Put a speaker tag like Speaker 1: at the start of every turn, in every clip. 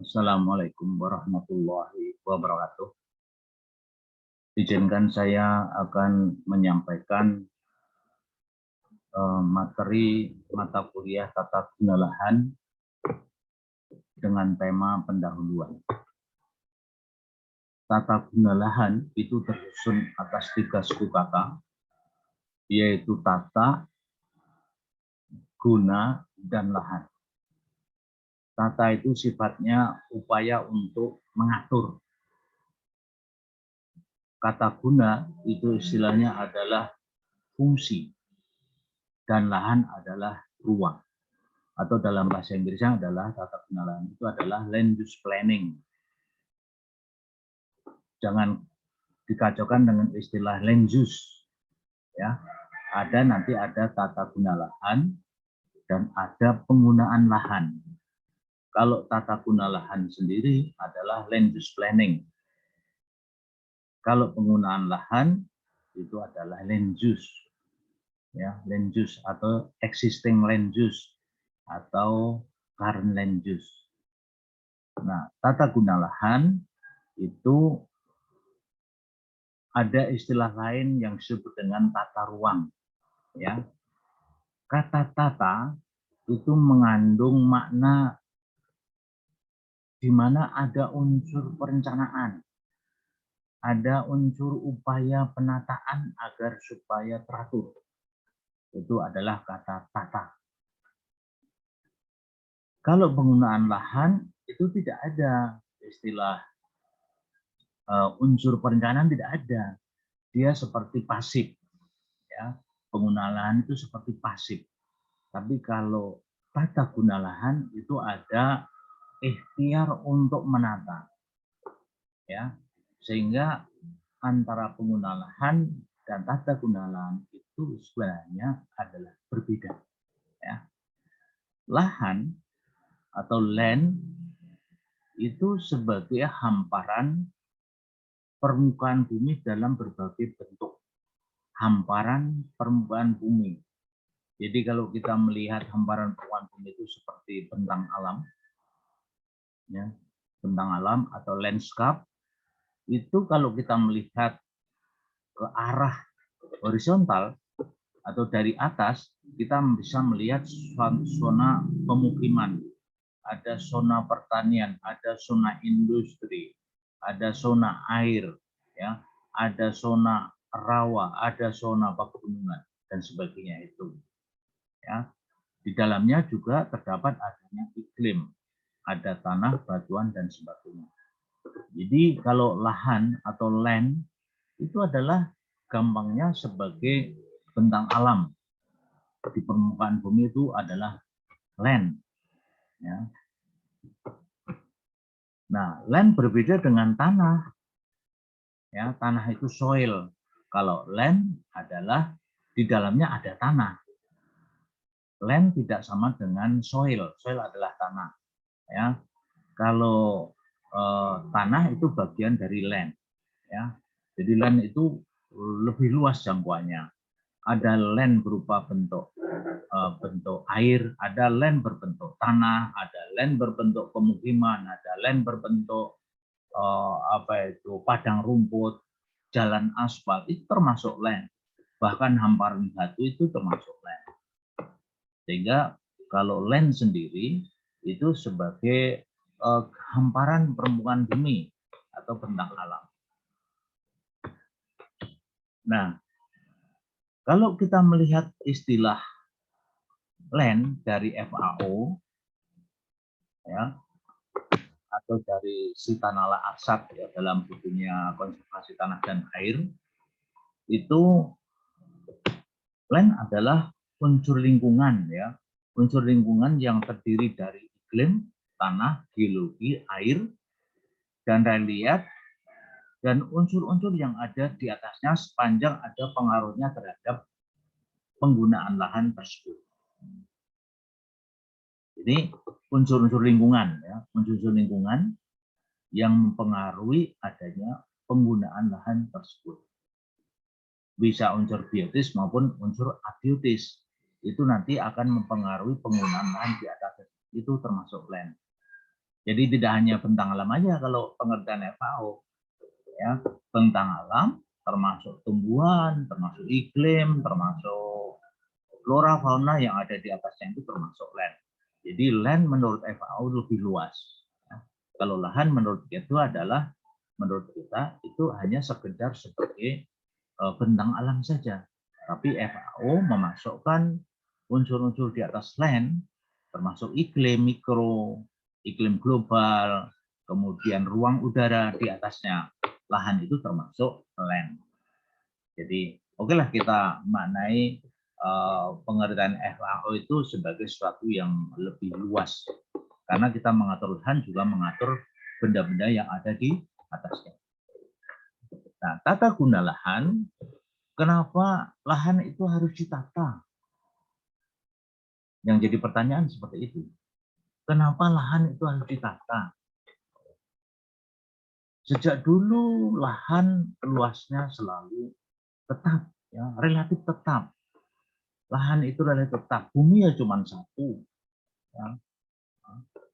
Speaker 1: Assalamualaikum warahmatullahi wabarakatuh. Izinkan saya akan menyampaikan materi mata kuliah tata guna lahan dengan tema pendahuluan. Tata guna lahan itu tersusun atas 3 suku kata, yaitu tata, guna, dan lahan. Tata itu sifatnya upaya untuk mengatur. Kata guna itu istilahnya adalah fungsi, dan lahan adalah ruang. Atau dalam bahasa Inggrisnya adalah tata guna lahan itu adalah land use planning. Jangan dikacaukan dengan istilah land use. Ya, nanti ada tata guna lahan dan ada penggunaan lahan. Kalau tata guna lahan sendiri adalah land use planning. Kalau penggunaan lahan itu adalah land use. Ya, land use atau existing land use atau current land use. Nah, tata guna lahan itu ada istilah lain yang disebut dengan tata ruang. Ya, kata tata itu mengandung makna di mana ada unsur perencanaan, ada unsur upaya penataan agar supaya teratur. Itu adalah kata tata. Kalau penggunaan lahan itu tidak ada istilah unsur perencanaan, tidak ada. Dia seperti pasif. Ya, penggunaan lahan itu seperti pasif. Tapi kalau tata guna lahan itu ada ikhtiar untuk menata. Ya, sehingga antara pengguna lahan dan tata guna lahan itu sebenarnya adalah berbeda. Ya. Lahan atau land itu sebagai hamparan permukaan bumi dalam berbagai bentuk. Hamparan permukaan bumi. Jadi kalau kita melihat hamparan permukaan bumi itu seperti bentang alam, ya, bentang alam atau landscape, itu kalau kita melihat ke arah horizontal atau dari atas, kita bisa melihat zona pemukiman, ada zona pertanian, ada zona industri, ada zona air, ya, ada zona rawa, ada zona pegunungan dan sebagainya itu. Ya, di dalamnya juga terdapat adanya iklim, ada tanah, batuan dan sebagainya. Jadi kalau lahan atau land itu adalah gampangnya sebagai bentang alam di permukaan bumi itu adalah land. Ya. Nah, land berbeda dengan tanah. Ya, tanah itu soil. Kalau land adalah di dalamnya ada tanah. Land tidak sama dengan soil. Soil adalah tanah. Ya, kalau tanah itu bagian dari land. Ya, jadi land itu lebih luas jangkauannya. Ada land berupa bentuk air, ada land berbentuk tanah, ada land berbentuk pemukiman, ada land berbentuk padang rumput, jalan aspal, itu termasuk land. Bahkan hamparan batu itu termasuk land. Sehingga kalau land sendiri itu sebagai hamparan permukaan bumi atau bentang alam. Nah, kalau kita melihat istilah land dari FAO, ya, atau dari Sitanala Arsad, ya, dalam bukunya Konservasi Tanah dan Air, itu land adalah unsur lingkungan, ya, unsur lingkungan yang terdiri dari iklim, tanah, geologi, air, dan relief, dan unsur-unsur yang ada di atasnya sepanjang ada pengaruhnya terhadap penggunaan lahan tersebut. Jadi unsur-unsur lingkungan, ya, unsur-unsur lingkungan yang mempengaruhi adanya penggunaan lahan tersebut. Bisa unsur biotis maupun unsur abiotis. Itu nanti akan mempengaruhi penggunaan lahan di atas, itu termasuk land. Jadi tidak hanya bentang alam aja kalau pengertian FAO, ya, bentang alam termasuk tumbuhan, termasuk iklim, termasuk flora fauna yang ada di atasnya itu termasuk land. Jadi land menurut FAO lebih luas. Ya. Kalau lahan menurut itu adalah menurut kita itu hanya sekedar sebagai bentang alam saja. Tapi FAO memasukkan unsur-unsur di atas land termasuk iklim mikro, iklim global, kemudian ruang udara di atasnya. Lahan itu termasuk land. Jadi oke lah kita maknai pengertian FAO itu sebagai sesuatu yang lebih luas. Karena kita mengatur lahan juga mengatur benda-benda yang ada di atasnya. Nah, tata guna lahan, kenapa lahan itu harus ditata? Yang jadi pertanyaan seperti itu. Kenapa lahan itu harus ditata? Sejak dulu lahan luasnya selalu tetap, ya, relatif tetap. Lahan itu relatif tetap. Bumi ya cuma satu. Ya.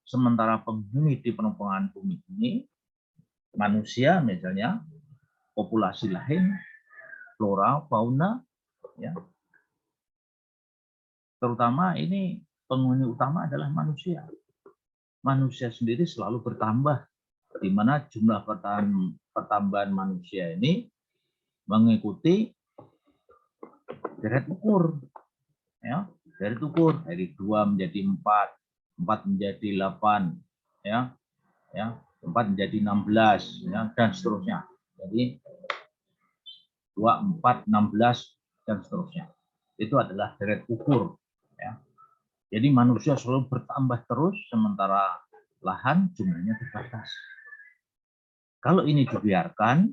Speaker 1: Sementara penghuni di permukaan bumi ini, manusia misalnya, populasi lain, flora, fauna, ya, terutama ini penghuni utama adalah manusia. Manusia sendiri selalu bertambah, di mana jumlah pertambahan manusia ini mengikuti deret ukur, ya, deret ukur dari 2 menjadi 4, 4 menjadi 8, ya, 4 menjadi 16, ya, dan seterusnya. Jadi 2, 4, 16 dan seterusnya. Itu adalah deret ukur, ya. Jadi manusia selalu bertambah terus sementara lahan jumlahnya terbatas. Kalau ini dibiarkan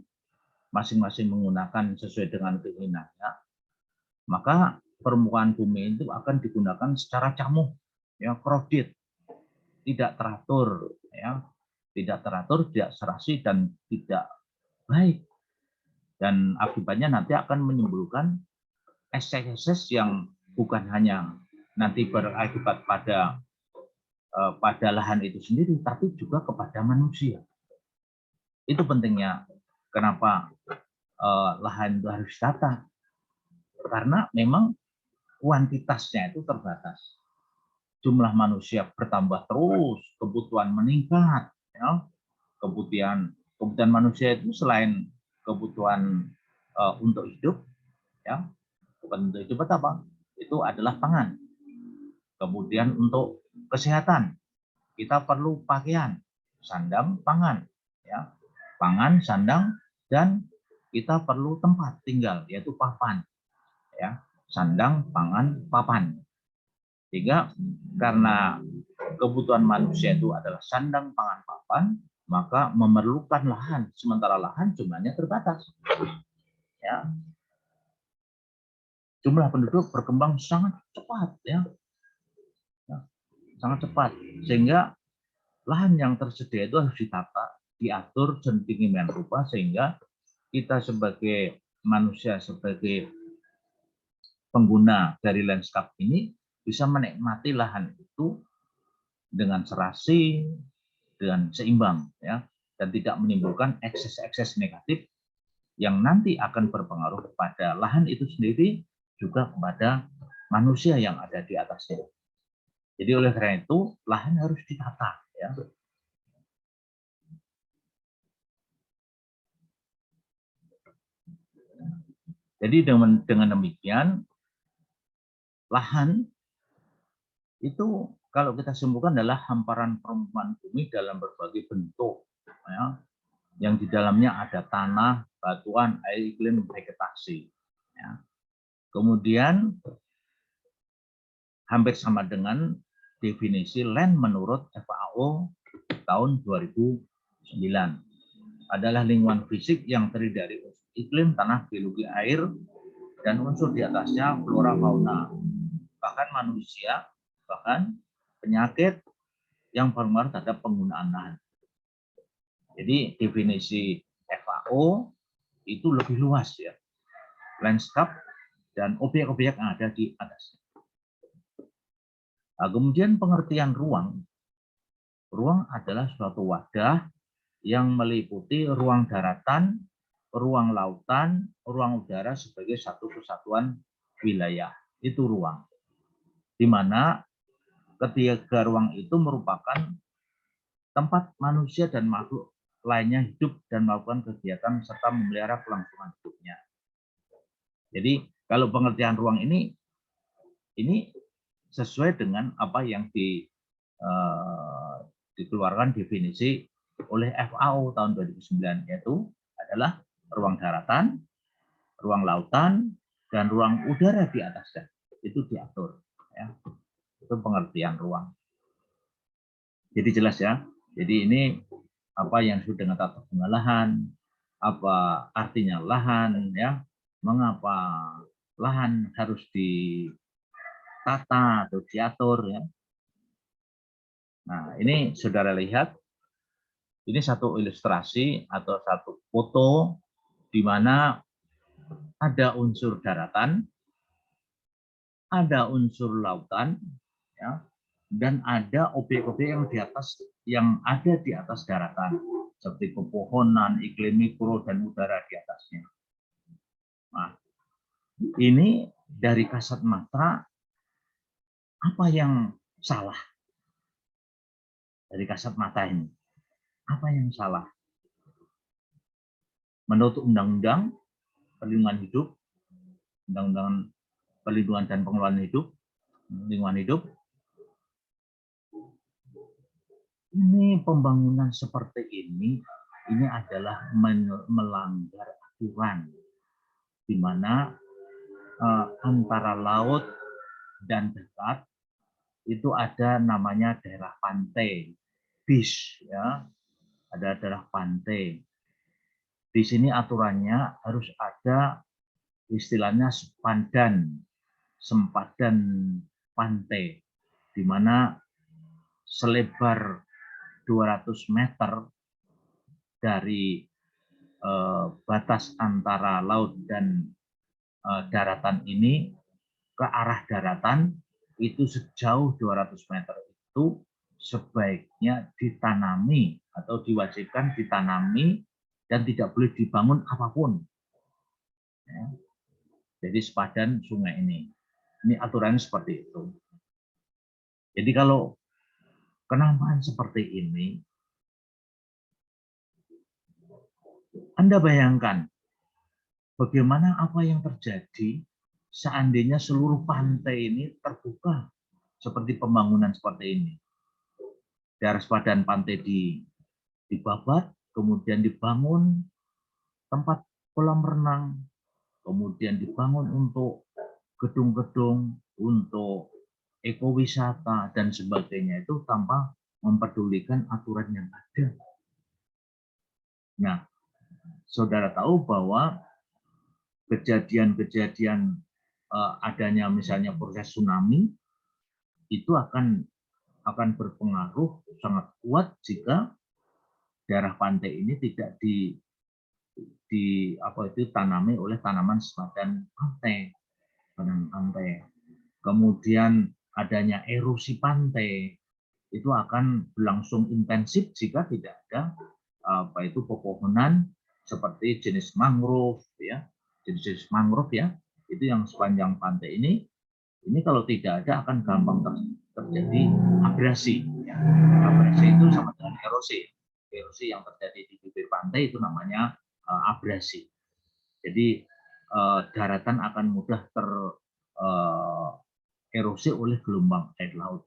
Speaker 1: masing-masing menggunakan sesuai dengan keinginannya, maka permukaan bumi itu akan digunakan secara camuh, ya, crowded, tidak teratur, ya, tidak teratur, tidak serasi dan tidak baik. Dan akibatnya nanti akan menimbulkan ekses-ekses yang bukan hanya nanti berakibat pada lahan itu sendiri, tapi juga kepada manusia. Itu pentingnya kenapa lahan itu harus ditata. Karena memang kuantitasnya itu terbatas. Jumlah manusia bertambah terus, kebutuhan meningkat. Ya. Kebutuhan manusia itu selain kebutuhan untuk hidup, ya, bukan untuk hidup apa? Itu adalah pangan. Kemudian untuk kesehatan, kita perlu pakaian, sandang, pangan, ya, pangan, sandang, dan kita perlu tempat tinggal, yaitu papan, ya, sandang, pangan, papan. Sehingga karena kebutuhan manusia itu adalah sandang, pangan, papan, maka memerlukan lahan, sementara lahan jumlahnya terbatas. Ya. Jumlah penduduk berkembang sangat cepat, ya, sangat cepat, sehingga lahan yang tersedia itu harus ditata, diatur sedemikian rupa sehingga kita sebagai manusia, sebagai pengguna dari landscape ini bisa menikmati lahan itu dengan serasi, dengan seimbang, ya, dan tidak menimbulkan ekses-ekses negatif yang nanti akan berpengaruh pada lahan itu sendiri juga kepada manusia yang ada di atasnya. Jadi oleh karena itu lahan harus ditata, ya. Jadi dengan demikian lahan itu kalau kita simpulkan adalah hamparan permukaan bumi dalam berbagai bentuk, ya, yang di dalamnya ada tanah, batuan, air, iklim, vegetasi. Ya. Kemudian hampir sama dengan definisi land menurut FAO tahun 2009 adalah lingkungan fisik yang terdiri dari iklim, tanah, geologi, air, dan unsur di atasnya flora fauna, bahkan manusia, bahkan penyakit yang berpengaruh terhadap penggunaan lahan. Jadi definisi FAO itu lebih luas, ya, landscape dan objek-objek yang ada di atasnya. Nah, kemudian pengertian ruang Ruang adalah suatu wadah yang meliputi ruang daratan, ruang lautan, ruang udara sebagai satu kesatuan wilayah. Itu ruang. Di mana ketiga ruang itu merupakan tempat manusia dan makhluk lainnya hidup dan melakukan kegiatan serta memelihara kelangsungan hidupnya. Jadi kalau pengertian ruang ini sesuai dengan apa yang dikeluarkan definisi oleh FAO tahun 2009, yaitu adalah ruang daratan, ruang lautan, dan ruang udara di atasnya. Itu diatur. Ya. Itu pengertian ruang. Jadi jelas ya. Jadi ini apa yang disebut dengan tata guna lahan, apa artinya lahan, ya, mengapa lahan harus ditata atau diatur, ya. Nah, ini saudara lihat, ini satu ilustrasi atau satu foto di mana ada unsur daratan, ada unsur lautan, ya, dan ada objek-objek yang ada di atas daratan, seperti pepohonan, iklim mikro, dan udara di atasnya. Nah, ini dari kasat mata, apa yang salah dari kasat mata ini? Apa yang salah? Menurut Undang-Undang Perlindungan Hidup, Undang-Undang Perlindungan dan Pengelolaan Hidup, Lingkungan Hidup, ini pembangunan seperti ini adalah melanggar aturan, di mana antara laut dan darat itu ada namanya daerah pantai, beach, ya, ada daerah pantai. Di sini aturannya harus ada istilahnya sempadan pantai, di mana selebar 200 meter dari batas antara laut dan daratan ini ke arah daratan itu sejauh 200 meter itu sebaiknya ditanami atau diwajibkan ditanami dan tidak boleh dibangun apapun. Ya. Jadi sepadan sungai ini aturannya seperti itu. Jadi kalau kenamaan seperti ini, Anda bayangkan bagaimana apa yang terjadi seandainya seluruh pantai ini terbuka seperti pembangunan seperti ini. Daerah sepadan pantai dibabat, kemudian dibangun tempat kolam renang, kemudian dibangun untuk gedung-gedung, untuk ekowisata, dan sebagainya itu tanpa memperdulikan aturan yang ada. Nah, saudara tahu bahwa kejadian-kejadian adanya misalnya proses tsunami itu akan berpengaruh sangat kuat jika daerah pantai ini tidak ditanami oleh tanaman sepadan pantai. Kemudian adanya erosi pantai itu akan berlangsung intensif jika tidak ada pepohonan seperti jenis mangrove, ya, jenis mangrove, ya, itu yang sepanjang pantai ini kalau tidak ada akan gampang terjadi abrasi. Ya. Abrasi itu sama dengan erosi. Erosi yang terjadi di bibir pantai itu namanya abrasi. Jadi daratan akan mudah tererosi oleh gelombang air laut.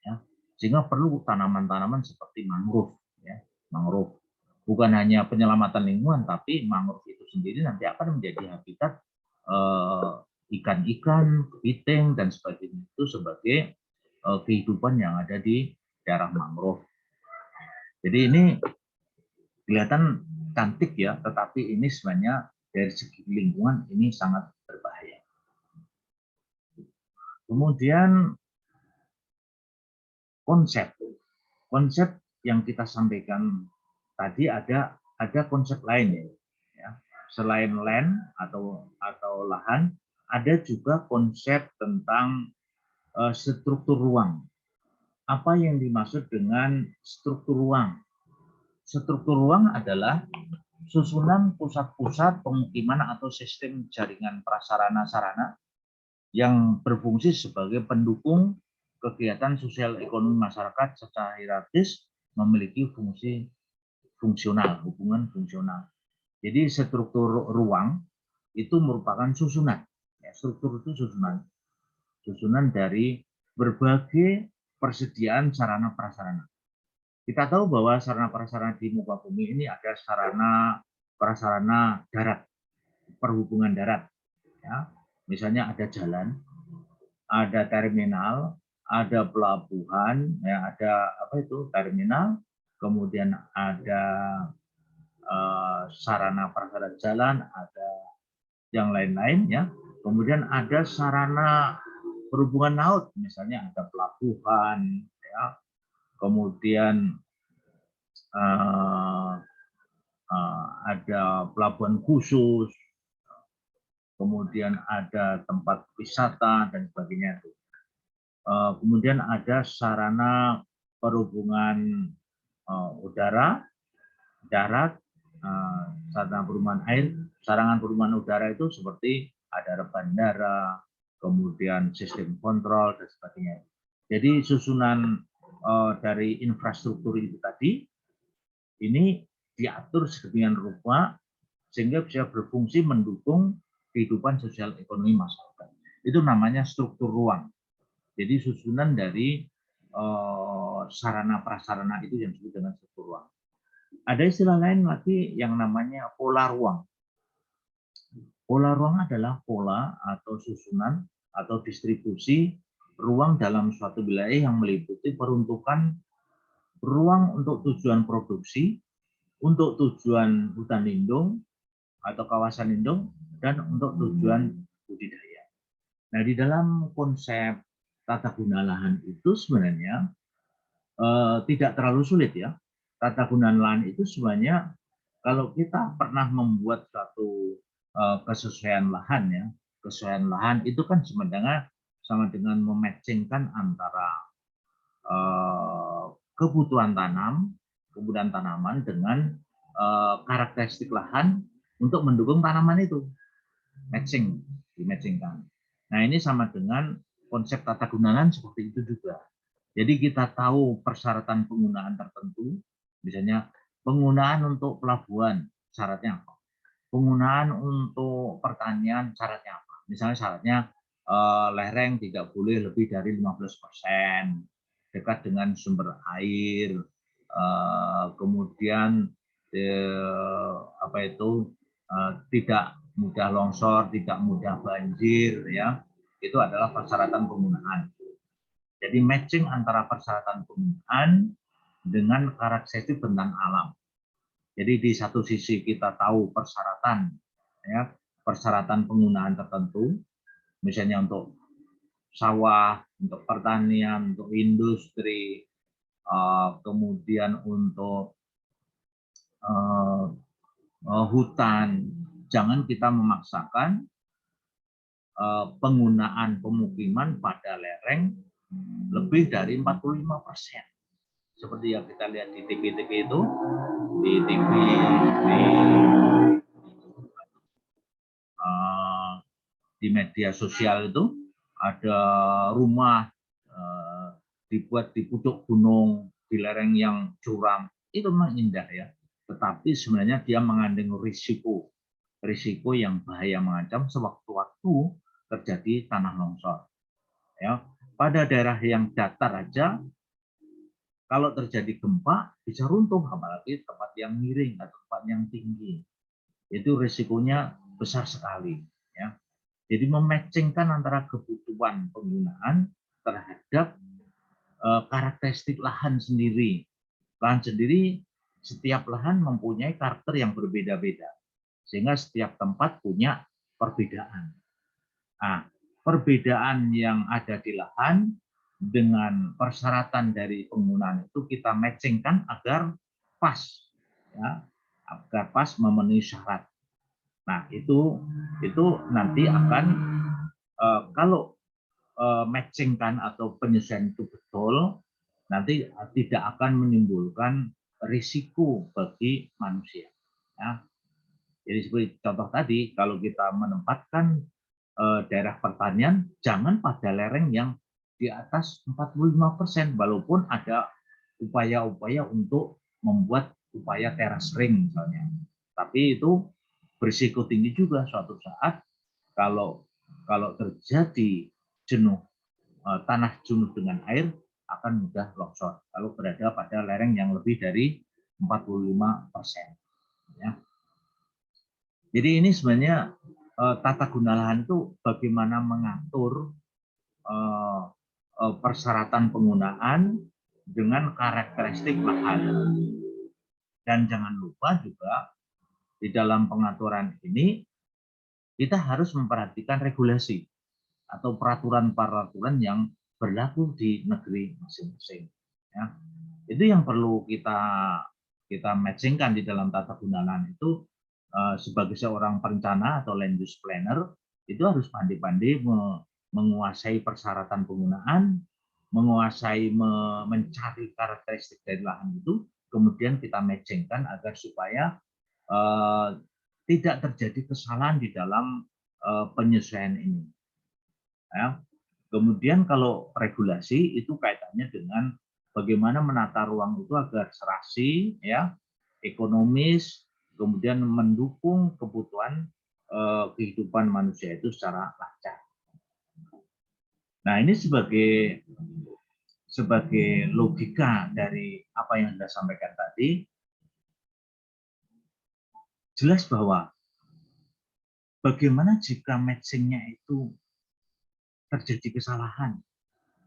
Speaker 1: Ya. Sehingga perlu tanaman-tanaman seperti mangrove. Ya. Mangrove bukan hanya penyelamatan lingkungan, tapi mangrove itu sendiri nanti akan menjadi habitat ikan-ikan, kepiting, dan sebagainya itu sebagai kehidupan yang ada di daerah mangrove. Jadi ini kelihatan cantik ya, tetapi ini sebenarnya dari segi lingkungan ini sangat berbahaya. Kemudian konsep yang kita sampaikan tadi ada konsep lain ya. Selain land atau lahan, ada juga konsep tentang struktur ruang. Apa yang dimaksud dengan struktur ruang? Struktur ruang adalah susunan pusat-pusat pemukiman atau sistem jaringan prasarana sarana yang berfungsi sebagai pendukung kegiatan sosial ekonomi masyarakat secara hierarkis memiliki fungsi fungsional, hubungan fungsional. Jadi struktur ruang itu merupakan susunan. Ya, struktur itu susunan dari berbagai persediaan sarana prasarana. Kita tahu bahwa sarana prasarana di muka bumi ini ada sarana prasarana darat, perhubungan darat. Ya. Misalnya ada jalan, ada terminal, ada pelabuhan, ya, ada apa itu terminal, kemudian ada sarana prasarana jalan, ada yang lain-lain, ya. Kemudian ada sarana perhubungan laut, misalnya ada pelabuhan, ya. Kemudian ada pelabuhan khusus, kemudian ada tempat wisata dan sebagainya. Kemudian ada sarana perhubungan udara, darat, sarana perhubungan air. Sarana perhubungan udara itu seperti ada bandara, kemudian sistem kontrol dan sebagainya. Jadi susunan dari infrastruktur itu tadi ini diatur sedemikian rupa sehingga bisa berfungsi mendukung kehidupan sosial ekonomi masyarakat. Itu namanya struktur ruang. Jadi susunan dari sarana prasarana itu yang disebut dengan struktur ruang. Ada istilah lain lagi yang namanya pola ruang. Pola ruang adalah pola atau susunan atau distribusi ruang dalam suatu wilayah yang meliputi peruntukan ruang untuk tujuan produksi, untuk tujuan hutan lindung atau kawasan lindung, dan untuk tujuan budidaya. Nah, di dalam konsep tata guna lahan itu sebenarnya tidak terlalu sulit ya. Tata guna lahan itu sebenarnya kalau kita pernah membuat suatu kesesuaian lahan ya, kesesuaian lahan itu kan sebenarnya sama dengan mematchingkan antara kebutuhan kebutuhan tanaman dengan karakteristik lahan untuk mendukung tanaman itu, dimatchingkan. Nah, ini sama dengan konsep tata guna lahan seperti itu juga. Jadi kita tahu persyaratan penggunaan tertentu, misalnya penggunaan untuk pelabuhan syaratnya apa, penggunaan untuk pertanian syaratnya apa. Misalnya syaratnya lereng tidak boleh lebih dari 15%, dekat dengan sumber air, kemudian apa itu tidak mudah longsor, tidak mudah banjir, ya. Itu adalah persyaratan penggunaan. Jadi matching antara persyaratan penggunaan dengan karakteristik bentang alam. Jadi di satu sisi kita tahu persyaratan, ya, persyaratan penggunaan tertentu, misalnya untuk sawah, untuk pertanian, untuk industri, kemudian untuk hutan. Jangan kita memaksakan penggunaan pemukiman pada lereng lebih dari 45%. Seperti yang kita lihat di TV-TV itu, di TV, di media sosial itu ada rumah dibuat di pucuk gunung, di lereng yang curam. Itu memang indah ya, tetapi sebenarnya dia mengandung risiko yang bahaya mengancam sewaktu-waktu terjadi tanah longsor. Ya, pada daerah yang datar aja kalau terjadi gempa bisa runtuh, apalagi tempat yang miring atau tempat yang tinggi. Itu risikonya besar sekali. Ya. Jadi mematchingkan antara kebutuhan penggunaan terhadap karakteristik lahan sendiri. Lahan sendiri, setiap lahan mempunyai karakter yang berbeda-beda. Sehingga setiap tempat punya perbedaan. Nah, perbedaan yang ada di lahan dengan persyaratan dari penggunaan itu kita matchingkan agar pas, ya, agar pas memenuhi syarat. Nah, itu nanti akan kalau matchingkan atau penyesuaian itu betul, nanti tidak akan menimbulkan risiko bagi manusia. Ya. Jadi seperti contoh tadi, kalau kita menempatkan daerah pertanian, jangan pada lereng yang di atas 45%, walaupun ada upaya-upaya untuk membuat upaya terasering misalnya. Tapi itu berisiko tinggi juga suatu saat kalau terjadi jenuh tanah jenuh dengan air akan mudah longsor kalau berada pada lereng yang lebih dari 45%. Ya. Jadi ini sebenarnya tata guna lahan itu bagaimana mengatur persyaratan penggunaan dengan karakteristik lahan. Dan jangan lupa juga di dalam pengaturan ini kita harus memperhatikan regulasi atau peraturan-peraturan yang berlaku di negeri masing-masing. Ya. Itu yang perlu kita matchingkan di dalam tata guna lahan itu sebagai seorang perencana atau land use planner itu harus pandai-pandai menguasai persyaratan penggunaan, menguasai mencari karakteristik dari lahan itu, kemudian kita matchingkan agar supaya tidak terjadi kesalahan di dalam penyesuaian ini. Ya. Kemudian kalau regulasi itu kaitannya dengan bagaimana menata ruang itu agar serasi, ya, ekonomis, kemudian mendukung kebutuhan kehidupan manusia itu secara lancar. Nah, ini sebagai logika dari apa yang Anda sampaikan tadi, jelas bahwa bagaimana jika matchingnya itu terjadi kesalahan,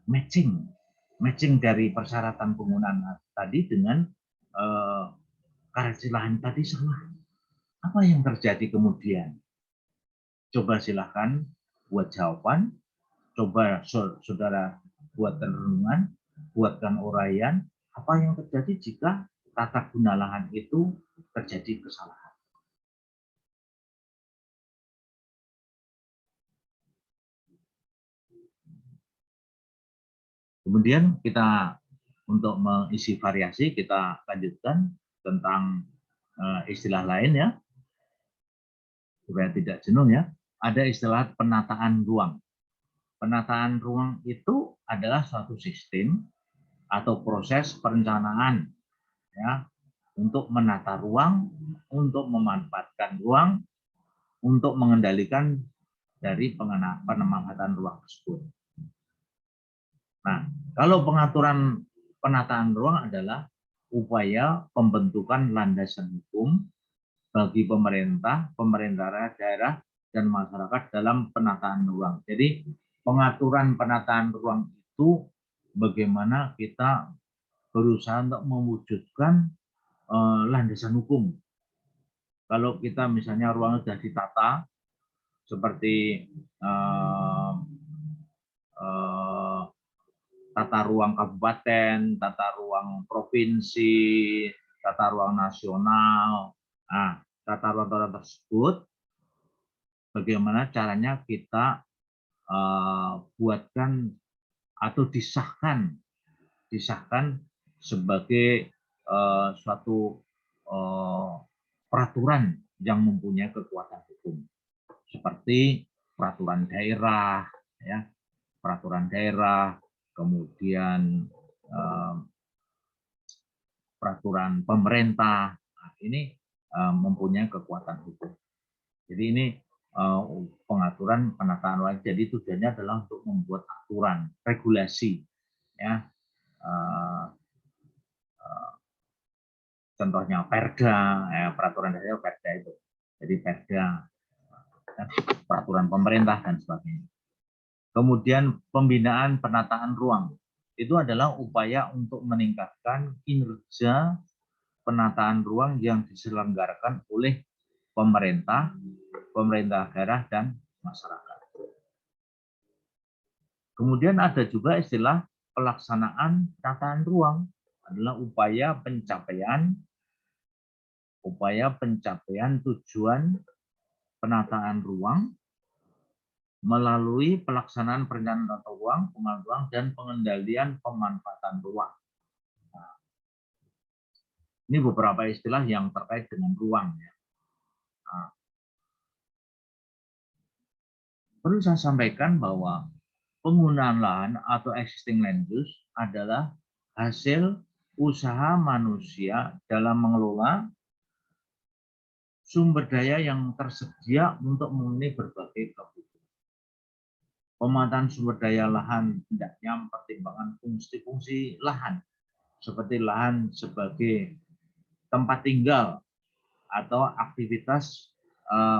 Speaker 1: matching dari persyaratan penggunaan tadi dengan karakteristik lahan tadi salah. Apa yang terjadi kemudian? Coba silahkan buat jawaban, coba saudara buatkan renungan, buatkan uraian, apa yang terjadi jika tata guna lahan itu terjadi kesalahan. Kemudian kita untuk mengisi variasi kita lanjutkan tentang istilah lain ya, supaya tidak jenuh ya. Ada istilah penataan ruang. Penataan ruang itu adalah suatu sistem atau proses perencanaan ya untuk menata ruang, untuk memanfaatkan ruang, untuk mengendalikan dari pemanfaatan ruang tersebut. Nah, kalau pengaturan penataan ruang adalah upaya pembentukan landasan hukum bagi pemerintah, pemerintah daerah, dan masyarakat dalam penataan ruang. Jadi pengaturan penataan ruang itu bagaimana kita berusaha untuk mewujudkan landasan hukum. Kalau kita misalnya ruang sudah ditata seperti tata ruang kabupaten, tata ruang provinsi, tata ruang nasional. Nah, tata ruang tersebut bagaimana caranya kita buatkan atau disahkan sebagai suatu peraturan yang mempunyai kekuatan hukum seperti peraturan daerah, ya, peraturan daerah, kemudian peraturan pemerintah. Nah, ini mempunyai kekuatan hukum. Jadi ini pengaturan penataan ruang. Jadi tujuannya adalah untuk membuat aturan, regulasi, ya. Contohnya perda, peraturan daerah perda itu. Jadi perda, peraturan pemerintah dan sebagainya. Kemudian pembinaan penataan ruang itu adalah upaya untuk meningkatkan kinerja penataan ruang yang diselenggarakan oleh pemerintah, pemerintah daerah, dan masyarakat. Kemudian ada juga istilah pelaksanaan penataan ruang adalah upaya pencapaian tujuan penataan ruang melalui pelaksanaan perencanaan tata ruang, pengelolaan ruang, dan pengendalian pemanfaatan ruang. Ini beberapa istilah yang terkait dengan ruang. Ya. Nah, perlu saya sampaikan bahwa penggunaan lahan atau existing land use adalah hasil usaha manusia dalam mengelola sumber daya yang tersedia untuk memenuhi berbagai kebutuhan. Pemanfaatan sumber daya lahan hendaknya mempertimbangkan fungsi-fungsi lahan, seperti lahan sebagai tempat tinggal atau aktivitas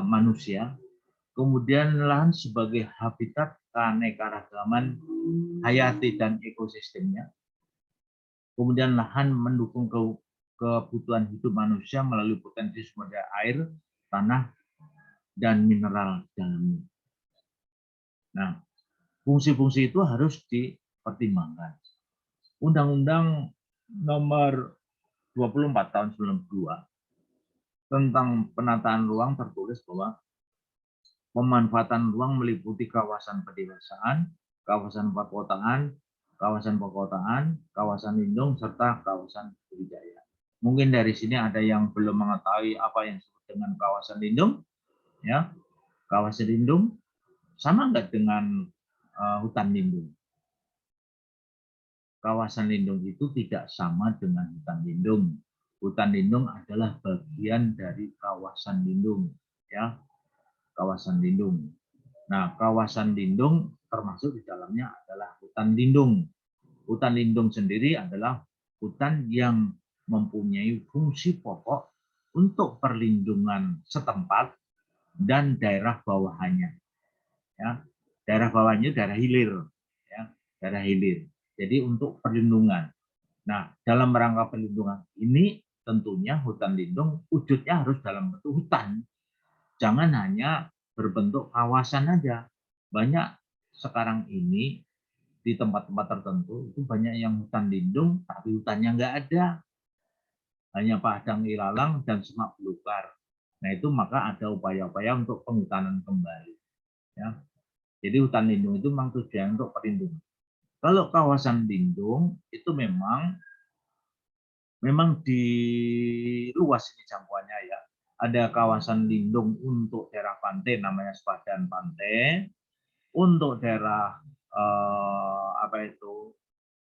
Speaker 1: manusia, kemudian lahan sebagai habitat keanekaragaman hayati dan ekosistemnya, kemudian lahan mendukung kebutuhan hidup manusia melalui potensi sumber daya air, tanah, dan mineral dalamnya. Nah, fungsi-fungsi itu harus dipertimbangkan. Undang-Undang nomor 24 tahun 92 tentang penataan ruang tertulis bahwa pemanfaatan ruang meliputi kawasan pedesaan, kawasan perkotaan, kawasan lindung, serta kawasan budidaya. Mungkin dari sini ada yang belum mengetahui apa yang disebut dengan kawasan lindung. Ya, kawasan lindung sama nggak dengan hutan lindung? Kawasan lindung itu tidak sama dengan hutan lindung. Hutan lindung adalah bagian dari kawasan lindung, ya, kawasan lindung. Nah, kawasan lindung termasuk di dalamnya adalah hutan lindung. Hutan lindung sendiri adalah hutan yang mempunyai fungsi pokok untuk perlindungan setempat dan daerah bawahannya. Ya, daerah bawahnya daerah hilir, ya, daerah hilir. Jadi untuk perlindungan. Nah, dalam rangka perlindungan ini tentunya hutan lindung wujudnya harus dalam bentuk hutan. Jangan hanya berbentuk kawasan aja. Banyak sekarang ini di tempat-tempat tertentu itu banyak yang hutan lindung tapi hutannya nggak ada. Hanya padang ilalang dan semak belukar. Nah, itu maka ada upaya-upaya untuk penghutanan kembali. Ya. Jadi hutan lindung itu memang tujuan untuk perlindungan. Kalau kawasan lindung itu memang di luas ini jangkauannya ya. Ada kawasan lindung untuk daerah pantai namanya sepadan pantai, untuk daerah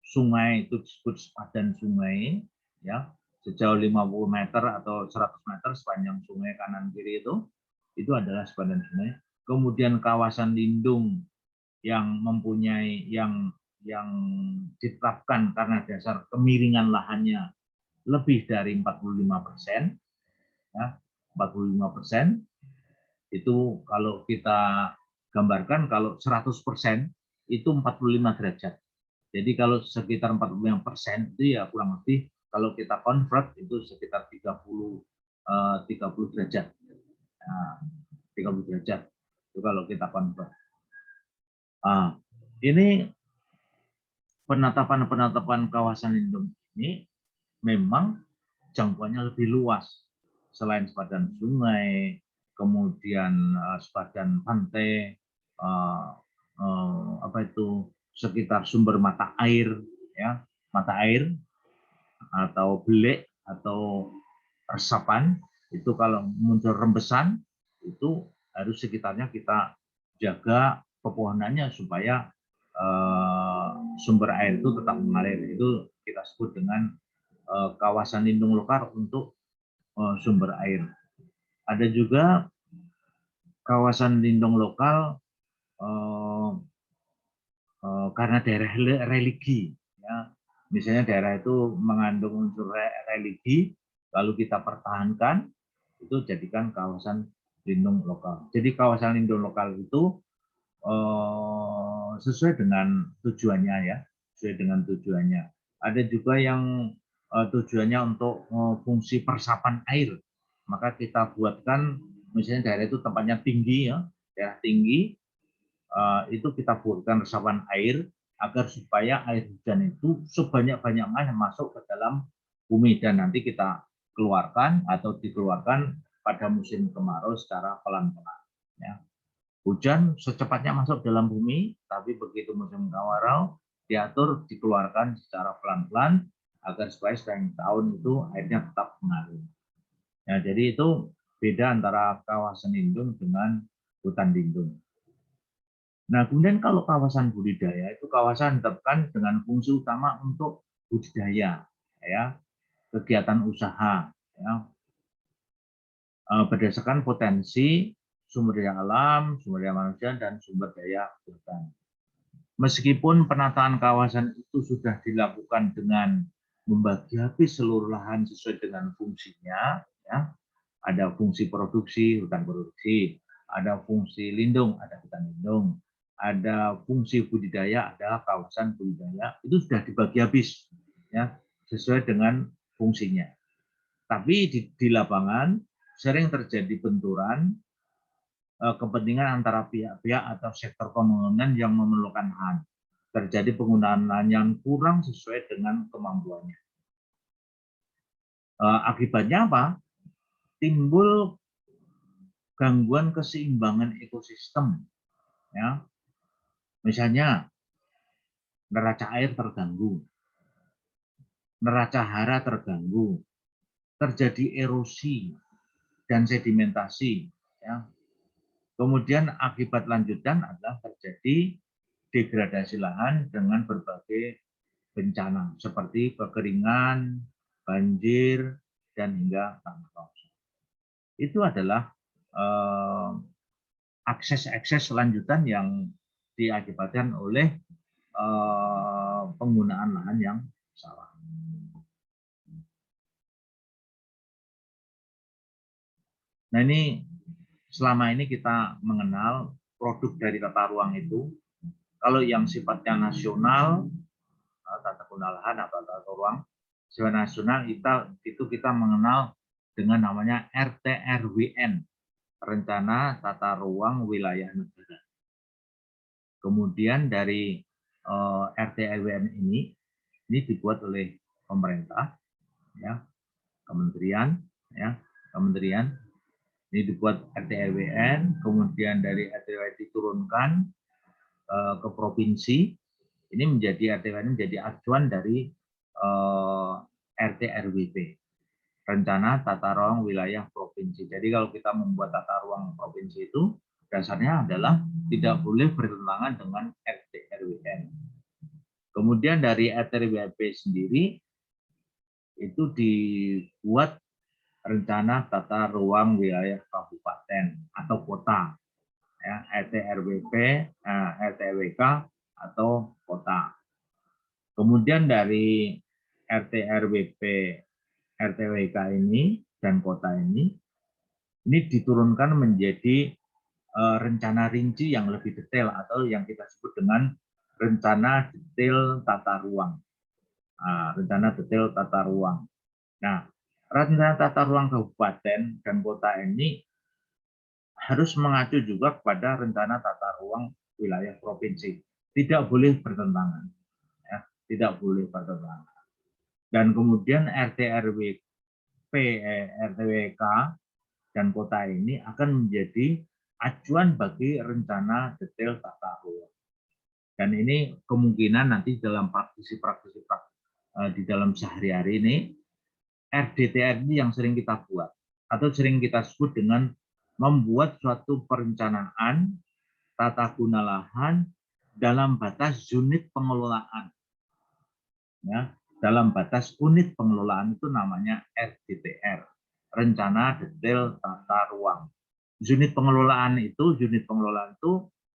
Speaker 1: sungai itu disebut sepadan sungai ya, sejauh 50 meter atau 100 meter sepanjang sungai kanan kiri itu adalah sepadan sungai. Kemudian kawasan lindung yang mempunyai yang ditetapkan karena dasar kemiringan lahannya lebih dari 45%, ya, 45% itu kalau kita gambarkan kalau 100% itu 45 derajat. Jadi kalau sekitar 45% itu ya kurang lebih kalau kita convert itu sekitar 30 derajat. Nah, 30 derajat itu kalau kita convert. Nah, ini penetapan kawasan lindung ini memang jangkauannya lebih luas. Selain sepadan sungai, kemudian sepadan pantai, sekitar sumber mata air, ya, mata air atau belik atau resapan itu kalau muncul rembesan itu harus sekitarnya kita jaga pepohonannya supaya sumber air itu tetap mengalir. Itu kita sebut dengan kawasan lindung lokal untuk sumber air. Ada juga kawasan lindung lokal karena daerah religi, ya. Misalnya daerah itu mengandung unsur religi, lalu kita pertahankan, itu jadikan kawasan lindung lokal. Jadi kawasan lindung lokal itu sesuai dengan tujuannya ya, sesuai dengan tujuannya. Ada juga yang tujuannya untuk fungsi persapan air, maka kita buatkan misalnya daerah itu tempatnya tinggi ya, daerah tinggi itu kita buatkan resapan air agar supaya air hujan itu sebanyak-banyaknya masuk ke dalam bumi dan nanti kita keluarkan atau dikeluarkan pada musim kemarau secara pelan-pelan. Ya. Hujan secepatnya masuk dalam bumi, tapi begitu musim kemarau diatur dikeluarkan secara pelan-pelan agar supaya sepanjang tahun itu airnya tetap mengalir. Ya, jadi itu beda antara kawasan lindung dengan hutan lindung. Nah, kemudian kalau kawasan budidaya itu kawasan ditetapkan dengan fungsi utama untuk budidaya, ya, kegiatan usaha, ya, berdasarkan potensi sumber daya alam, sumber daya manusia, dan sumber daya hutan. Meskipun penataan kawasan itu sudah dilakukan dengan membagi habis seluruh lahan sesuai dengan fungsinya, ya, ada fungsi produksi, hutan produksi, ada fungsi lindung, ada hutan lindung, ada fungsi budidaya, ada kawasan budidaya, itu sudah dibagi habis, ya, sesuai dengan fungsinya. Tapi di lapangan sering terjadi benturan kepentingan antara pihak-pihak atau sektor pembangunan yang memerlukan lahan. Terjadi penggunaan lahan yang kurang sesuai dengan kemampuannya. Akibatnya apa? Timbul gangguan keseimbangan ekosistem. Ya. Misalnya, neraca air terganggu, neraca hara terganggu, terjadi erosi dan sedimentasi. Ya. Kemudian akibat lanjutan adalah terjadi degradasi lahan dengan berbagai bencana seperti kekeringan, banjir, dan hingga tanah longsor. Itu adalah akses-akses lanjutan yang diakibatkan oleh penggunaan lahan yang salah. Nah, ini selama ini kita mengenal produk dari tata ruang itu. Kalau yang sifatnya nasional, tata guna lahan atau tata ruang sifat nasional, itu kita mengenal dengan namanya RTRWN, Rencana Tata Ruang Wilayah Negara. Kemudian dari RTRWN ini dibuat oleh pemerintah, ya, kementerian, ya, kementerian. Ini dibuat RTRWN, kemudian dari RTRWN diturunkan ke provinsi. Ini menjadi RTRWN menjadi acuan dari RT-RWP, Rencana Tata Ruang Wilayah Provinsi. Jadi kalau kita membuat tata ruang provinsi itu dasarnya adalah tidak boleh bertentangan dengan RT-RWN. Kemudian dari RT-RWP sendiri itu dibuat Rencana Tata Ruang Wilayah Kabupaten atau Kota, ya, RT-RWP, RT-RWK atau kota. Kemudian dari RT-RWP, RT-WK ini dan kota ini diturunkan menjadi rencana rinci yang lebih detail atau yang kita sebut dengan rencana detail tata ruang. Rencana detail tata ruang. Nah, rencana tata ruang kabupaten dan kota ini harus mengacu juga kepada rencana tata ruang wilayah provinsi. Tidak boleh bertentangan. Ya, tidak boleh bertentangan. Dan kemudian RT-RWP, RT-WK, dan kota ini akan menjadi acuan bagi rencana detail tata ruang. Dan ini kemungkinan nanti dalam praktisi-praktisi di dalam sehari-hari ini, RDTR ini yang sering kita buat atau sering kita sebut dengan membuat suatu perencanaan tata guna lahan dalam batas unit pengelolaan. Ya, dalam batas unit pengelolaan itu namanya RDTR, Rencana Detail Tata Ruang. Unit pengelolaan itu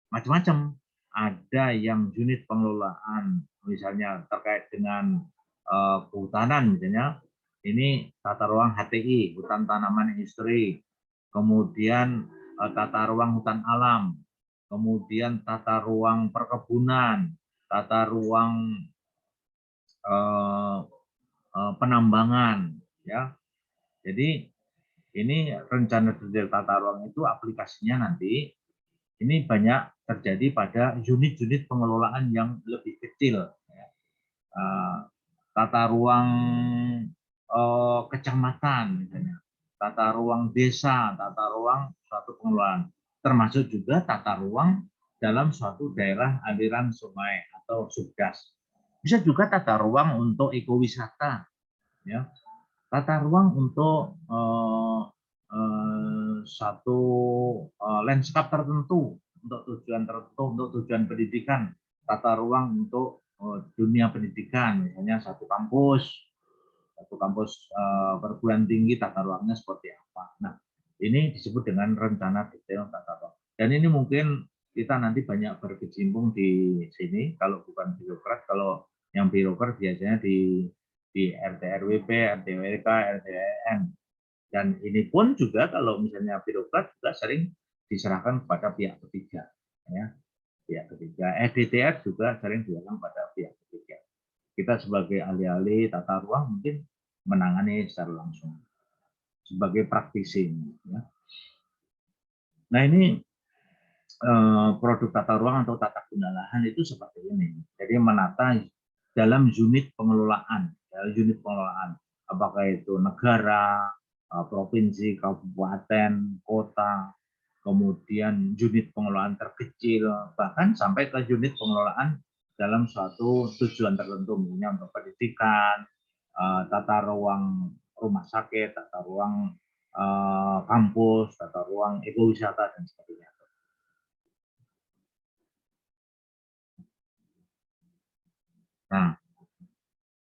Speaker 1: macam-macam. Ada yang unit pengelolaan misalnya terkait dengan kehutanan, misalnya ini tata ruang HTI, hutan tanaman industri, kemudian tata ruang hutan alam, kemudian tata ruang perkebunan, tata ruang penambangan, ya. Jadi ini rencana detail tata ruang itu aplikasinya nanti ini banyak terjadi pada unit-unit pengelolaan yang lebih kecil, ya. Tata ruang kecamatan misalnya, tata ruang desa, tata ruang suatu pengelolaan, termasuk juga tata ruang dalam suatu daerah aliran sungai atau subdas. Bisa juga tata ruang untuk ekowisata, ya. Tata ruang untuk satu landscape tertentu, untuk tujuan pendidikan, tata ruang untuk dunia pendidikan, misalnya satu kampus perguruan tinggi tata ruangnya seperti apa. Nah, ini disebut dengan rencana detail tata ruang. Dan ini mungkin kita nanti banyak berkecimpung di sini, kalau bukan birokrat, kalau yang birokrat biasanya di RT RWP, RT RWK, RT RN. Dan ini pun juga kalau misalnya birokrat juga sering diserahkan kepada pihak ketiga, ya. Pihak ketiga, DTR juga sering diserahkan pada pihak ketiga. Kita sebagai ahli-ahli tata ruang mungkin menangani secara langsung sebagai praktisi, ya. Nah, ini produk tata ruang atau tata guna lahan itu seperti ini. Jadi menata dalam unit pengelolaan, apakah itu negara, provinsi, kabupaten, kota, kemudian unit pengelolaan terkecil, bahkan sampai ke unit pengelolaan dalam suatu tujuan tertentu, misalnya untuk pendidikan, tata ruang rumah sakit, tata ruang kampus, tata ruang ekowisata, dan sebagainya. Nah,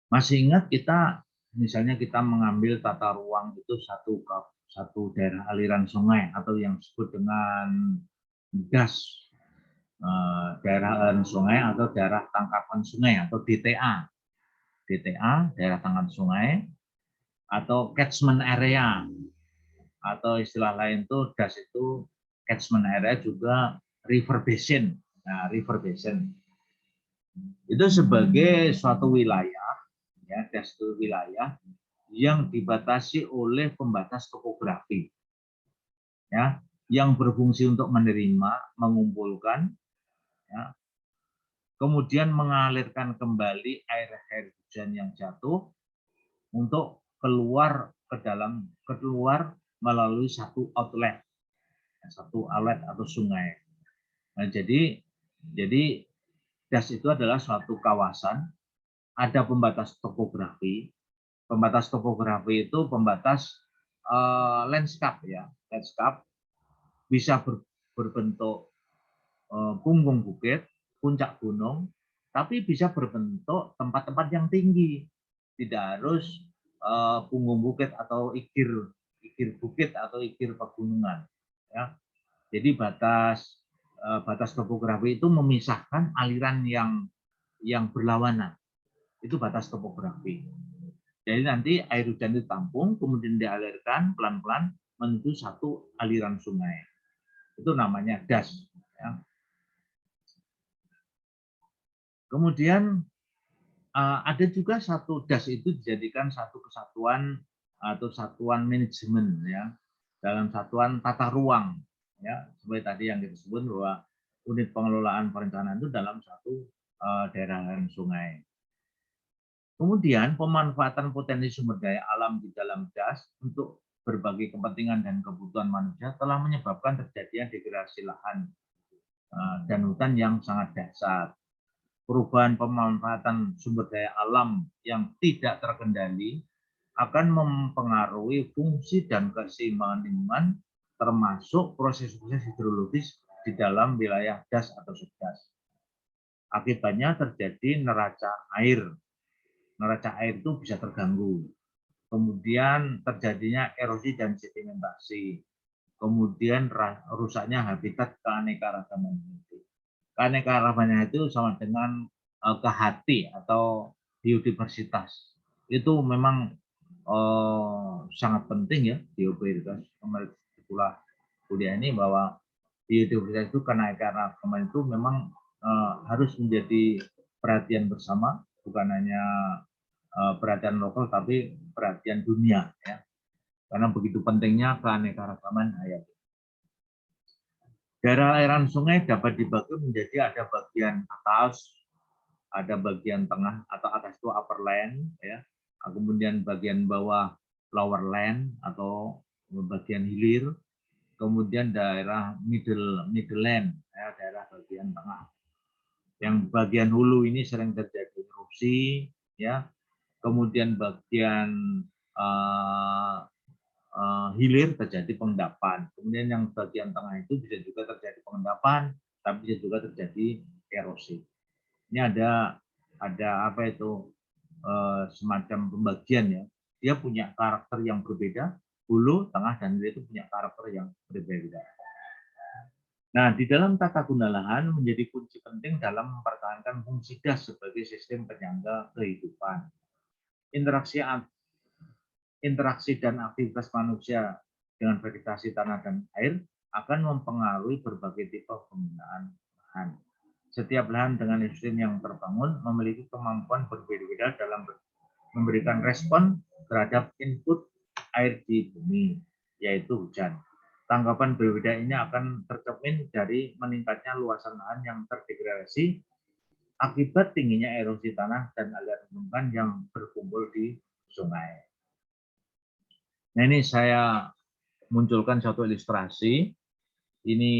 Speaker 1: masih ingat kita, misalnya kita mengambil tata ruang itu satu daerah aliran sungai atau yang disebut dengan DAS, daerah aliran sungai atau daerah tangkapan sungai atau DTA. DTA, daerah tangkapan sungai, atau catchment area, atau istilah lain itu DAS itu catchment area juga river basin. Nah, river basin itu sebagai suatu wilayah, ya, DAS itu wilayah yang dibatasi oleh pembatas topografi, ya, yang berfungsi untuk menerima, mengumpulkan, ya, kemudian mengalirkan kembali air hujan yang jatuh untuk keluar melalui satu outlet, atau sungai. Nah, jadi DAS itu adalah suatu kawasan, ada pembatas topografi. Pembatas topografi itu pembatas landscape, ya. Landscape bisa berbentuk punggung bukit, puncak gunung, tapi bisa berbentuk tempat-tempat yang tinggi. Tidak harus punggung bukit atau ikir bukit atau ikir pegunungan, ya. Jadi batas topografi itu memisahkan aliran yang berlawanan. Itu batas topografi. Jadi nanti air hujan ditampung, kemudian dialirkan pelan-pelan menuju satu aliran sungai. Itu namanya DAS. Ya. Kemudian ada juga satu DAS itu dijadikan satu kesatuan atau satuan manajemen, ya, dalam satuan tata ruang, ya, seperti tadi yang kita sebut bahwa unit pengelolaan perencanaan itu dalam satu daerah aliran sungai. Kemudian pemanfaatan potensi sumber daya alam di dalam DAS untuk berbagai kepentingan dan kebutuhan manusia telah menyebabkan terjadinya degradasi lahan dan hutan yang sangat dahsyat. Perubahan pemanfaatan sumber daya alam yang tidak terkendali akan mempengaruhi fungsi dan keseimbangan lingkungan, termasuk proses-proses hidrologis di dalam wilayah DAS atau subdas. Akibatnya terjadi neraca air. Neraca air itu bisa terganggu. Kemudian terjadinya erosi dan sedimentasi. Kemudian rusaknya habitat keanekaragaman itu. Keanekaragaman itu sama dengan kehati atau biodiversitas. Itu memang sangat penting, ya, biodiversitas. Kemarin itulah kuliah ini bahwa biodiversitas itu keanekaragaman itu memang harus menjadi perhatian bersama, bukan hanya perhatian lokal tapi perhatian dunia, ya, karena begitu pentingnya keanekaragaman hayati. Daerah aliran sungai dapat dibagi menjadi ada bagian atas, ada bagian tengah atau atas itu upper land, ya, kemudian bagian bawah lower land atau bagian hilir, kemudian daerah middle land, ya, daerah bagian tengah. Yang bagian hulu ini sering terjadi erupsi, ya. Kemudian bagian hilir terjadi pengendapan. Kemudian yang bagian tengah itu bisa juga terjadi pengendapan, tapi bisa juga terjadi erosi. Ini ada apa itu semacam pembagian ya. Dia punya karakter yang berbeda. Hulu, tengah, dan hilir itu punya karakter yang berbeda. Nah, di dalam tata guna lahan menjadi kunci penting dalam mempertahankan fungsi das sebagai sistem penyangga kehidupan. Interaksi dan aktivitas manusia dengan vegetasi tanah dan air akan mempengaruhi berbagai tipe penggunaan lahan. Setiap lahan dengan ekosistem yang terbangun memiliki kemampuan berbeda-beda dalam memberikan respon terhadap input air di bumi, yaitu hujan. Tanggapan berbeda ini akan tercermin dari meningkatnya luasan lahan yang terdegradasi akibat tingginya erosi tanah dan aliran sungai yang berkumpul di sungai. Nah, ini saya munculkan satu ilustrasi. Ini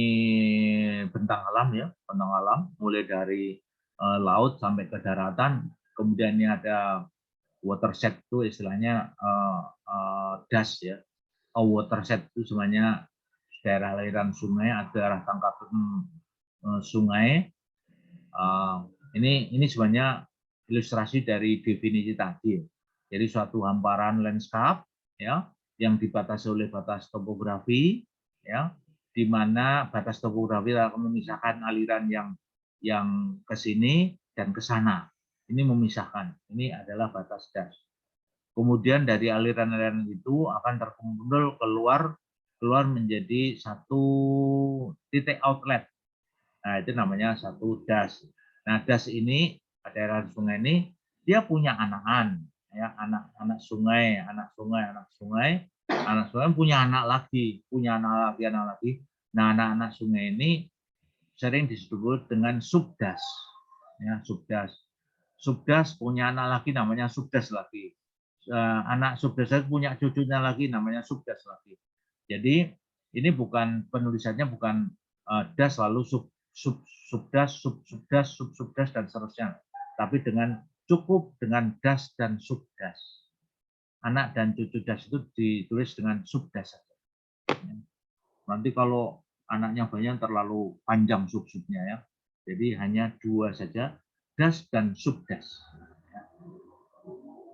Speaker 1: bentang alam ya, bentang alam mulai dari laut sampai ke daratan. Kemudian ini ada watershed itu istilahnya das ya. Watershed itu sebenarnya daerah aliran sungai, daerah tangkapan sungai. Ini sebenarnya ilustrasi dari definisi tadi. Jadi suatu hamparan landscape ya yang dibatasi oleh batas topografi ya, di mana batas topografi akan memisahkan aliran yang ke sini dan ke sana. Ini memisahkan. Ini adalah batas das. Kemudian dari aliran-aliran itu akan terkumpul keluar menjadi satu titik outlet. Nah, itu namanya satu das. Nah, das ini, daerah sungai ini, dia punya anakan, ya, anak sungai punya anak lagi, anak lagi. Nah, anak-anak sungai ini sering disebut dengan subdas, ya, subdas. Subdas punya anak lagi namanya subdas lagi. Anak subdas punya cucunya lagi namanya subdas lagi. Jadi ini bukan penulisannya bukan das lalu subdas, subdas dan seterusnya. Tapi cukup dengan das dan subdas. Anak dan cucu das itu ditulis dengan subdas saja. Nanti kalau anaknya banyak terlalu panjang sub-subnya ya. Jadi hanya dua saja, das dan subdas.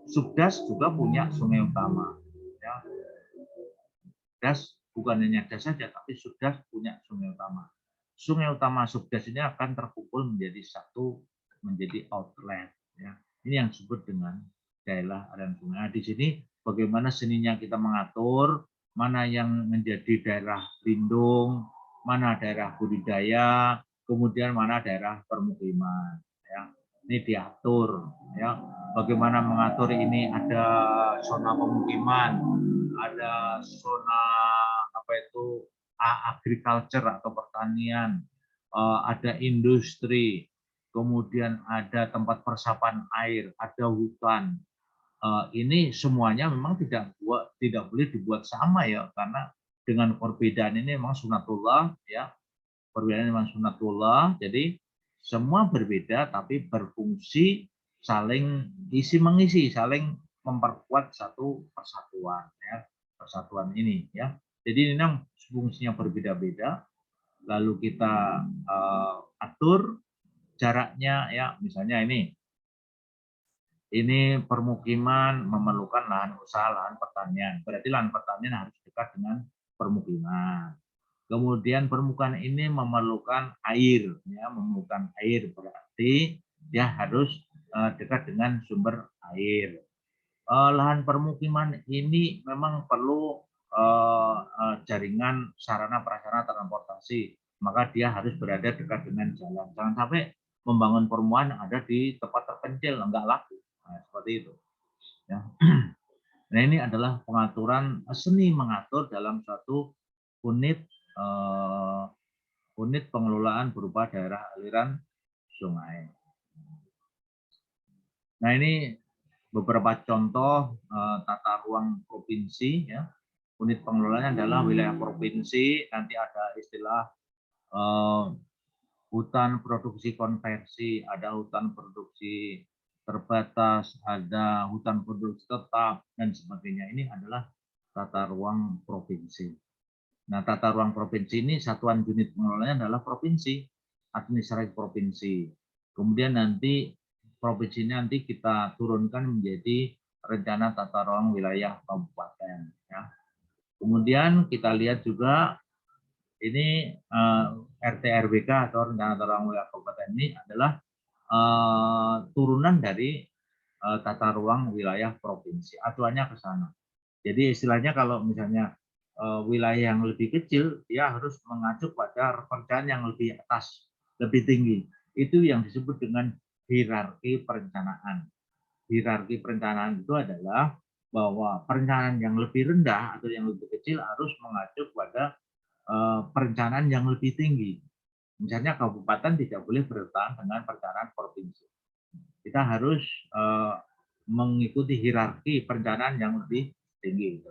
Speaker 1: Subdas juga punya sungai utama. Ya. Das bukan hanya das saja, tapi subdas punya sungai utama. Sungai utama subdas ini akan terkumpul menjadi satu, menjadi outlet. Ya. Ini yang disebut dengan daerah aliran sungai. Nah, di sini bagaimana seninya kita mengatur, mana yang menjadi daerah lindung, mana daerah budidaya, kemudian mana daerah permukiman. Ya. Ini diatur. Ya. Bagaimana mengatur ini, ada zona pemukiman, ada zona agriculture atau pertanian, ada industri, kemudian ada tempat resapan air, ada hutan. Ini semuanya memang tidak boleh dibuat sama ya, karena dengan perbedaan ini memang sunatullah ya, perbedaan memang sunatullah. Jadi semua berbeda tapi berfungsi saling isi mengisi, saling memperkuat satu persatuan ya, persatuan ini ya. Jadi ini memang fungsinya berbeda-beda, lalu kita atur jaraknya ya, misalnya ini permukiman memerlukan lahan usaha, lahan pertanian. Berarti lahan pertanian harus dekat dengan permukiman. Kemudian permukaan ini memerlukan air, ya, memerlukan air berarti dia harus dekat dengan sumber air. Lahan permukiman ini memang perlu jaringan sarana prasarana transportasi, maka dia harus berada dekat dengan jalan. Jangan sampai membangun perumahan ada di tempat terpencil, enggak laku. Nah, seperti itu. Ya. Nah, ini adalah pengaturan seni mengatur dalam suatu unit pengelolaan berupa daerah aliran sungai. Nah, ini beberapa contoh tata ruang provinsi ya. Unit pengelolaannya adalah wilayah provinsi, nanti ada istilah hutan produksi konversi, ada hutan produksi terbatas, ada hutan produksi tetap, dan sebagainya. Ini adalah tata ruang provinsi. Nah, tata ruang provinsi ini satuan unit pengelolanya adalah provinsi, administrasi provinsi. Kemudian nanti provinsi ini nanti kita turunkan menjadi rencana tata ruang wilayah kabupaten. Ya. Kemudian kita lihat juga ini RT RWK atau rencana tata ruang wilayah kabupaten ini adalah turunan dari tata ruang wilayah provinsi. Acuannya ke sana. Jadi istilahnya kalau misalnya wilayah yang lebih kecil, dia harus mengacu pada perencanaan yang lebih atas, lebih tinggi. Itu yang disebut dengan hierarki perencanaan. Hierarki perencanaan itu adalah bahwa perencanaan yang lebih rendah atau yang lebih kecil harus mengacu pada perencanaan yang lebih tinggi. Misalnya kabupaten tidak boleh bertahan dengan perencanaan provinsi. Kita harus mengikuti hierarki perencanaan yang lebih tinggi.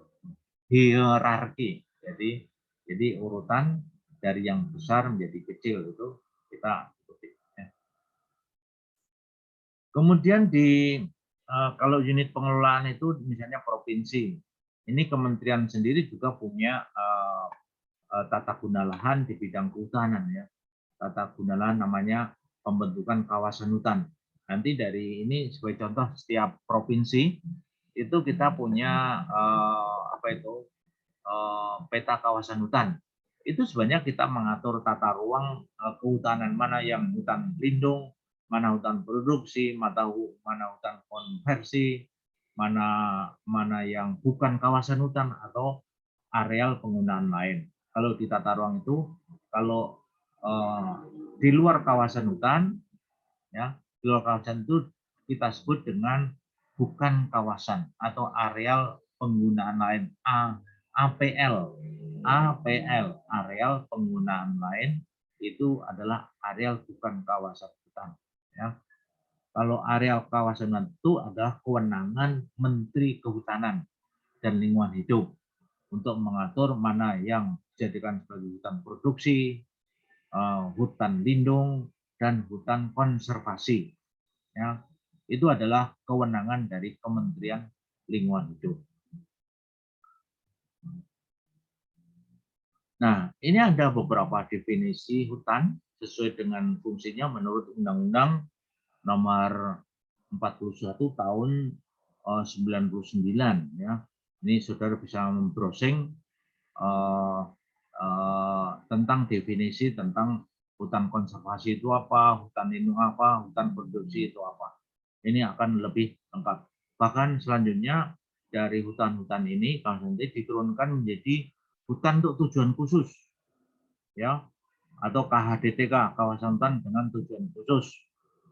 Speaker 1: Hierarki. Jadi urutan dari yang besar menjadi kecil itu kita ikuti. Kemudian kalau unit pengelolaan itu misalnya provinsi, ini kementerian sendiri juga punya tata guna lahan di bidang kehutanan ya. Tata guna lahan namanya pembentukan kawasan hutan. Nanti dari ini sebagai contoh setiap provinsi itu kita punya peta kawasan hutan. Itu sebenarnya kita mengatur tata ruang kehutanan, mana yang hutan lindung, mana hutan produksi, mana hutan konversi, mana yang bukan kawasan hutan atau areal penggunaan lain. Kalau di tata ruang itu, kalau di luar kawasan hutan, ya, di luar kawasan itu kita sebut dengan bukan kawasan atau areal penggunaan lain, APL. APL, areal penggunaan lain, itu adalah areal bukan kawasan hutan. Ya. Kalau areal kawasan hutan itu adalah kewenangan Menteri Kehutanan dan Lingkungan Hidup untuk mengatur mana yang dijadikan sebagai hutan produksi, hutan lindung, dan hutan konservasi. Ya, itu adalah kewenangan dari Kementerian Lingkungan Hidup. Nah, ini ada beberapa definisi hutan sesuai dengan fungsinya menurut Undang-Undang Nomor 41 Tahun 99 ya. Ini saudara bisa membrowsing tentang definisi tentang hutan konservasi itu apa, hutan lindung apa, hutan produksi itu apa. Ini akan lebih lengkap. Bahkan selanjutnya dari hutan-hutan ini kalau nanti diturunkan menjadi hutan untuk tujuan khusus, ya, atau KHDTK, kawasan hutan dengan tujuan khusus.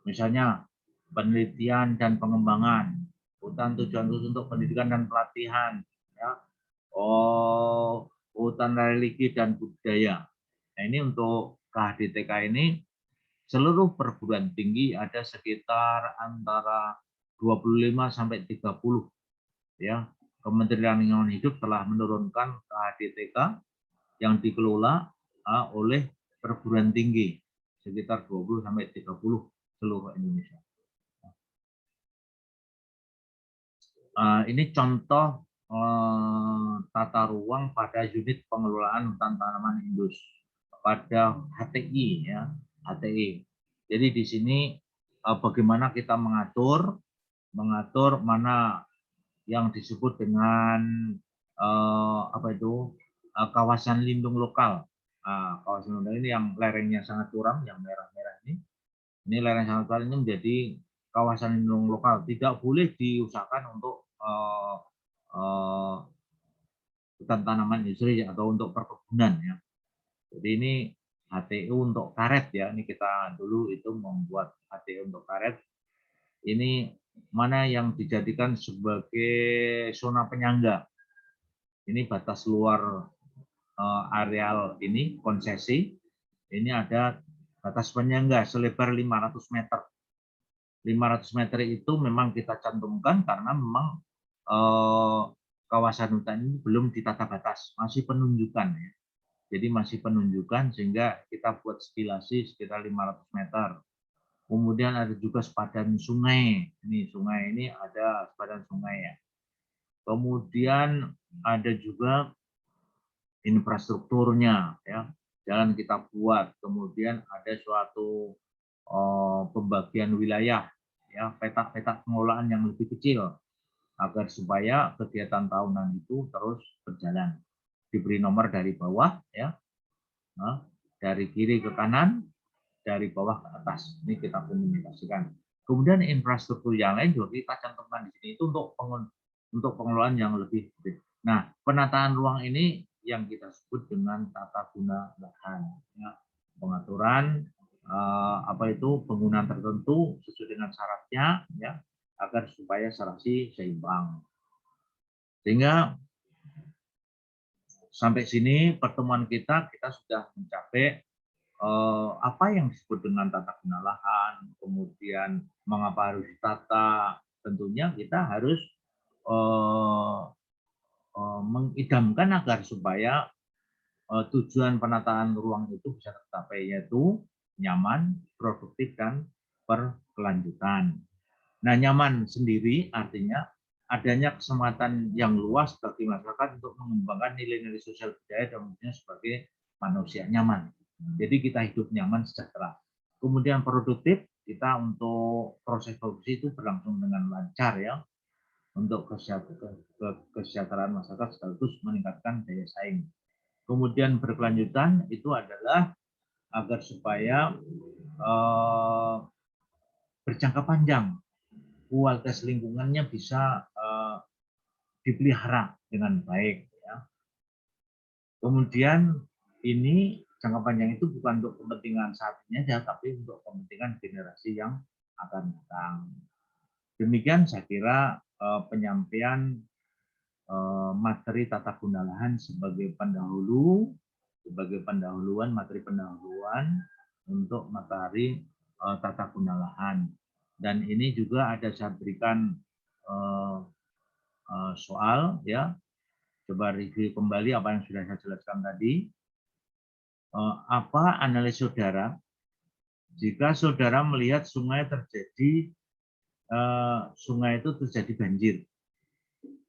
Speaker 1: Misalnya penelitian dan pengembangan, hutan tujuan khusus untuk pendidikan dan pelatihan, ya. Hutan religi dan budaya. Nah, ini untuk KHDTK ini seluruh perguruan tinggi ada sekitar antara 25 sampai 30 ya. Kementerian Lingkungan Hidup telah menurunkan KHDTK yang dikelola oleh perguruan tinggi sekitar 20 sampai 30 seluruh Indonesia. Ini contoh tata ruang pada unit pengelolaan hutan tanaman indus pada HTI ya, HTI. Jadi di sini bagaimana kita mengatur mana yang disebut dengan kawasan lindung lokal. Kawasan lindung ini yang lerengnya sangat curam, yang merah-merah ini. Ini lereng sangat curam ini menjadi kawasan lindung lokal. Tidak boleh diusahakan untuk hutan tanaman industri atau untuk perkebunan ya. Jadi ini HTU untuk karet ya. Ini kita dulu itu membuat HTU untuk karet. Ini mana yang dijadikan sebagai zona penyangga. Ini batas luar areal ini konsesi. Ini ada batas penyangga selebar 500 meter. 500 meter itu memang kita cantumkan karena memang kawasan hutan ini belum ditata batas, masih penunjukan ya. Jadi masih penunjukan sehingga kita buat stilasi sekitar 500 meter. Kemudian ada juga sepadan sungai. Ini sungai ini ada sepadan sungai ya. Kemudian ada juga infrastrukturnya ya. Jalan kita buat. Kemudian ada suatu pembagian wilayah ya, petak-petak pengelolaan yang lebih kecil agar supaya kegiatan tahunan itu terus berjalan. Diberi nomor dari bawah ya. Nah, dari kiri ke kanan, dari bawah ke atas. Ini kita komunikasikan. Kemudian infrastruktur yang lain juga kita cantumkan di sini itu untuk pengelolaan yang lebih gede. Nah, penataan ruang ini yang kita sebut dengan tata guna lahan. Ya. Pengaturan apa itu penggunaan tertentu sesuai dengan syaratnya, ya, agar supaya serasi seimbang. Sehingga sampai sini pertemuan kita sudah mencapai apa yang disebut dengan tata guna lahan, kemudian mengapa harus ditata, tentunya kita harus mengidamkan agar supaya tujuan penataan ruang itu bisa tercapai, yaitu nyaman, produktif, dan berkelanjutan. Nah, nyaman sendiri artinya adanya kesempatan yang luas bagi masyarakat untuk mengembangkan nilai-nilai sosial budaya dan kemudian sebagai manusia nyaman. Jadi kita hidup nyaman sejahtera. Kemudian produktif, kita untuk proses produksi itu berlangsung dengan lancar ya, untuk kesejahteraan masyarakat sekaligus meningkatkan daya saing. Kemudian berkelanjutan itu adalah agar supaya berjangka panjang, kualitas lingkungannya bisa dipelihara dengan baik. Ya. Kemudian ini jangka panjang itu bukan untuk kepentingan saat ini saja, tapi untuk kepentingan generasi yang akan datang. Demikian saya kira penyampaian materi tata guna lahan sebagai pendahuluan materi pendahuluan untuk materi tata guna lahan. Dan ini juga ada saya berikan soal ya. Coba review kembali apa yang sudah saya jelaskan tadi. Apa analis saudara jika saudara melihat sungai itu terjadi banjir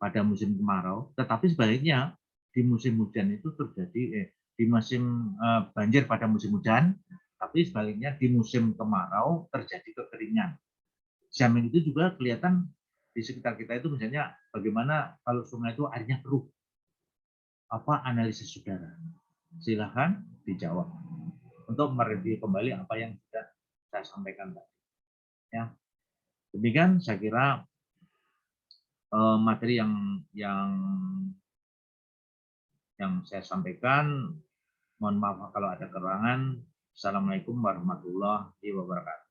Speaker 1: pada musim kemarau, tetapi sebaliknya di musim hujan itu terjadi di musim banjir pada musim hujan, tapi sebaliknya di musim kemarau terjadi kekeringan. Zaman itu juga kelihatan di sekitar kita itu misalnya bagaimana kalau sungai itu airnya keruh. Apa analisis saudara? Silahkan dijawab untuk mereview kembali apa yang sudah saya sampaikan tadi. Ya, demikian saya kira materi yang saya sampaikan. Mohon maaf kalau ada kekurangan. Assalamualaikum warahmatullahi wabarakatuh.